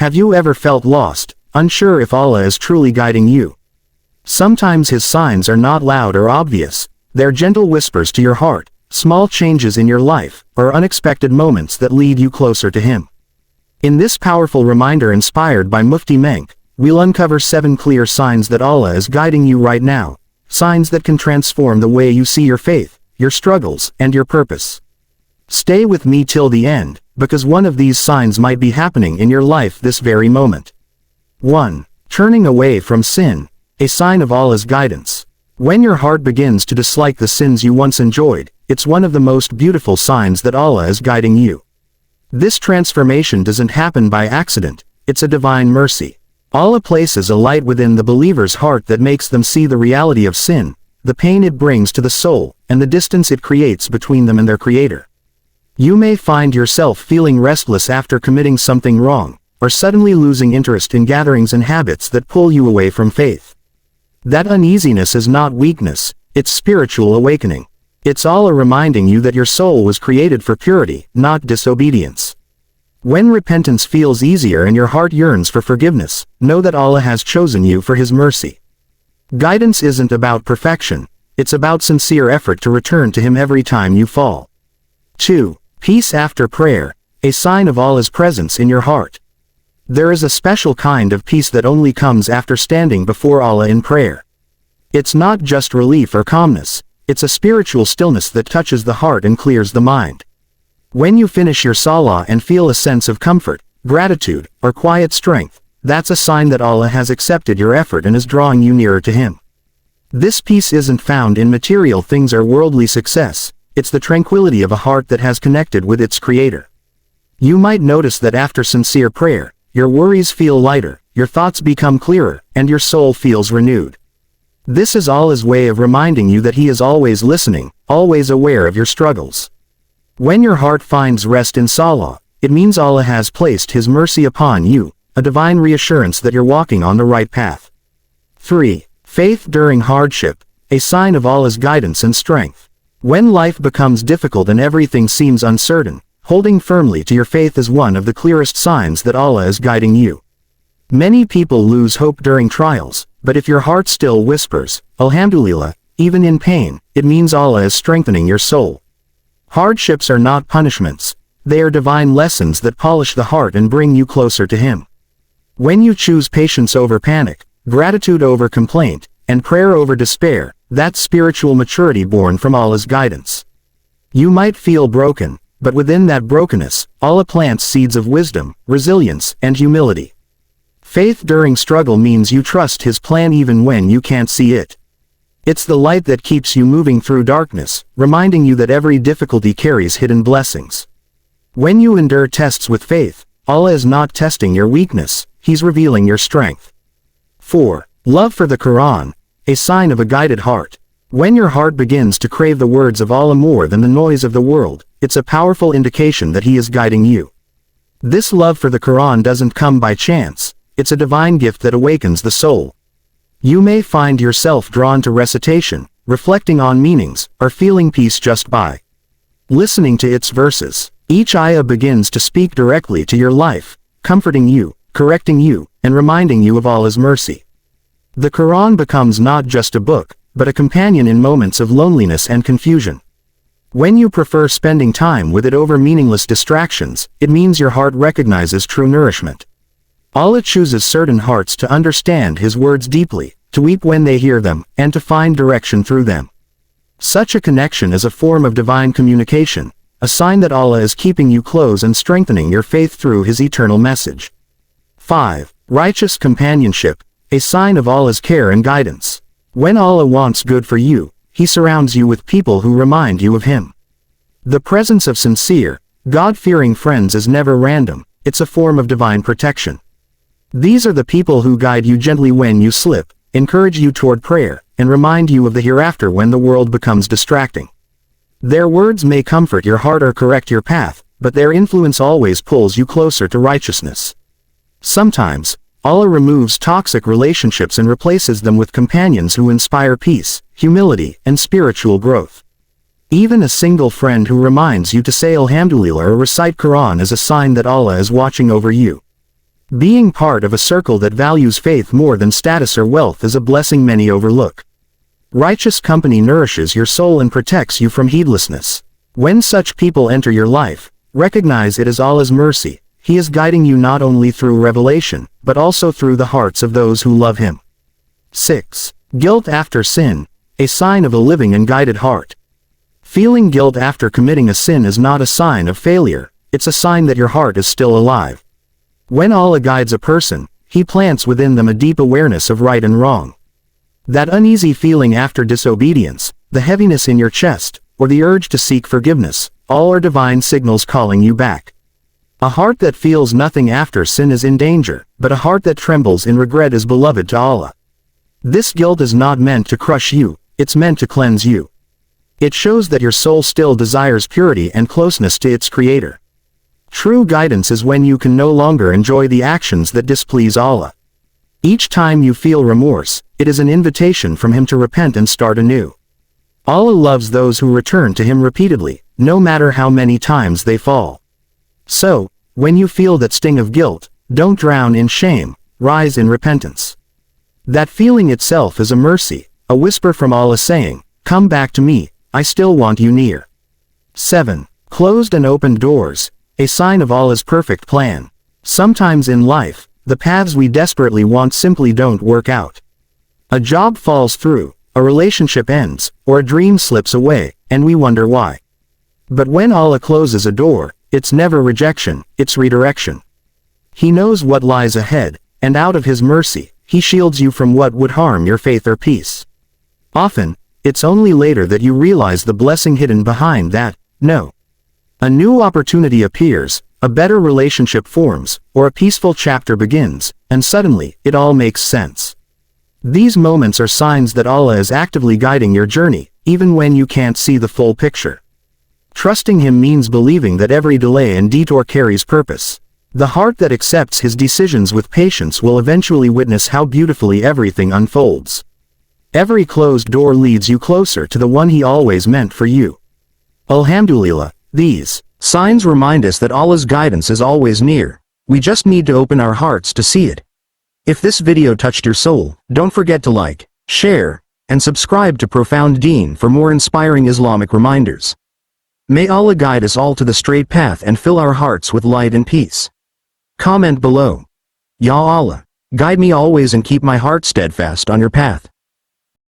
Have you ever felt lost, unsure if Allah is truly guiding you? Sometimes His signs are not loud or obvious. They're gentle whispers to your heart, small changes in your life, or unexpected moments that lead you closer to Him. In this powerful reminder inspired by Mufti Menk, we'll uncover 7 clear signs that Allah is guiding you right now, signs that can transform the way you see your faith, your struggles, and your purpose. Stay with me till the end, because one of these signs might be happening in your life this very moment. 1. Turning away from sin, a sign of Allah's guidance. When your heart begins to dislike the sins you once enjoyed, it's one of the most beautiful signs that Allah is guiding you. This transformation doesn't happen by accident, it's a divine mercy. Allah places a light within the believer's heart that makes them see the reality of sin, the pain it brings to the soul, and the distance it creates between them and their Creator. You may find yourself feeling restless after committing something wrong, or suddenly losing interest in gatherings and habits that pull you away from faith. That uneasiness is not weakness, it's spiritual awakening. It's Allah reminding you that your soul was created for purity, not disobedience. When repentance feels easier and your heart yearns for forgiveness, know that Allah has chosen you for His mercy. Guidance isn't about perfection, it's about sincere effort to return to Him every time you fall. 2. Peace after prayer, a sign of Allah's presence in your heart. There is a special kind of peace that only comes after standing before Allah in prayer. It's not just relief or calmness, it's a spiritual stillness that touches the heart and clears the mind. When you finish your salah and feel a sense of comfort, gratitude, or quiet strength, that's a sign that Allah has accepted your effort and is drawing you nearer to Him. This peace isn't found in material things or worldly success, it's the tranquility of a heart that has connected with its Creator. You might notice that after sincere prayer, your worries feel lighter, your thoughts become clearer, and your soul feels renewed. This is Allah's way of reminding you that He is always listening, always aware of your struggles. When your heart finds rest in salah, it means Allah has placed His mercy upon you, a divine reassurance that you're walking on the right path. 3. Faith during hardship, a sign of Allah's guidance and strength. When life becomes difficult and everything seems uncertain, holding firmly to your faith is one of the clearest signs that Allah is guiding you. Many people lose hope during trials, but if your heart still whispers, Alhamdulillah, even in pain, it means Allah is strengthening your soul. Hardships are not punishments, they are divine lessons that polish the heart and bring you closer to Him. When you choose patience over panic, gratitude over complaint, and prayer over despair, that's spiritual maturity born from Allah's guidance. You might feel broken, but within that brokenness, Allah plants seeds of wisdom, resilience, and humility. Faith during struggle means you trust His plan even when you can't see it. It's the light that keeps you moving through darkness, reminding you that every difficulty carries hidden blessings. When you endure tests with faith, Allah is not testing your weakness, He's revealing your strength. 4. Love for the Qur'an, a sign of a guided heart. When your heart begins to crave the words of Allah more than the noise of the world, it's a powerful indication that He is guiding you. This love for the Qur'an doesn't come by chance, it's a divine gift that awakens the soul. You may find yourself drawn to recitation, reflecting on meanings, or feeling peace just by listening to its verses. Each ayah begins to speak directly to your life, comforting you, correcting you, and reminding you of Allah's mercy. The Qur'an becomes not just a book, but a companion in moments of loneliness and confusion. When you prefer spending time with it over meaningless distractions, it means your heart recognizes true nourishment. Allah chooses certain hearts to understand His words deeply, to weep when they hear them, and to find direction through them. Such a connection is a form of divine communication, a sign that Allah is keeping you close and strengthening your faith through His eternal message. 5. Righteous companionship, a sign of Allah's care and guidance. When Allah wants good for you, He surrounds you with people who remind you of Him. The presence of sincere, God-fearing friends is never random, it's a form of divine protection. These are the people who guide you gently when you slip, encourage you toward prayer, and remind you of the hereafter when the world becomes distracting. Their words may comfort your heart or correct your path, but their influence always pulls you closer to righteousness. Sometimes, Allah removes toxic relationships and replaces them with companions who inspire peace, humility, and spiritual growth. Even a single friend who reminds you to say Alhamdulillah or recite Qur'an is a sign that Allah is watching over you. Being part of a circle that values faith more than status or wealth is a blessing many overlook. Righteous company nourishes your soul and protects you from heedlessness. When such people enter your life, recognize it as Allah's mercy. He is guiding you not only through revelation, but also through the hearts of those who love Him. 6. Guilt after sin, a sign of a living and guided heart. Feeling guilt after committing a sin is not a sign of failure, it's a sign that your heart is still alive. When Allah guides a person, He plants within them a deep awareness of right and wrong. That uneasy feeling after disobedience, the heaviness in your chest, or the urge to seek forgiveness, all are divine signals calling you back. A heart that feels nothing after sin is in danger, but a heart that trembles in regret is beloved to Allah. This guilt is not meant to crush you, it's meant to cleanse you. It shows that your soul still desires purity and closeness to its Creator. True guidance is when you can no longer enjoy the actions that displease Allah. Each time you feel remorse, it is an invitation from Him to repent and start anew. Allah loves those who return to Him repeatedly, no matter how many times they fall. So, when you feel that sting of guilt, don't drown in shame, rise in repentance. That feeling itself is a mercy, a whisper from Allah saying, "Come back to me, I still want you near." 7. Closed and opened doors, a sign of Allah's perfect plan. Sometimes in life, the paths we desperately want simply don't work out. A job falls through, a relationship ends, or a dream slips away, and we wonder why. But when Allah closes a door, it's never rejection, it's redirection. He knows what lies ahead, and out of His mercy, He shields you from what would harm your faith or peace. Often, it's only later that you realize the blessing hidden behind that no. A new opportunity appears, a better relationship forms, or a peaceful chapter begins, and suddenly, it all makes sense. These moments are signs that Allah is actively guiding your journey, even when you can't see the full picture. Trusting Him means believing that every delay and detour carries purpose. The heart that accepts His decisions with patience will eventually witness how beautifully everything unfolds. Every closed door leads you closer to the one He always meant for you. Alhamdulillah, these signs remind us that Allah's guidance is always near. We just need to open our hearts to see it. If this video touched your soul, don't forget to like, share, and subscribe to Profound Deen for more inspiring Islamic reminders. May Allah guide us all to the straight path and fill our hearts with light and peace. Comment below. Ya Allah, guide me always and keep my heart steadfast on your path.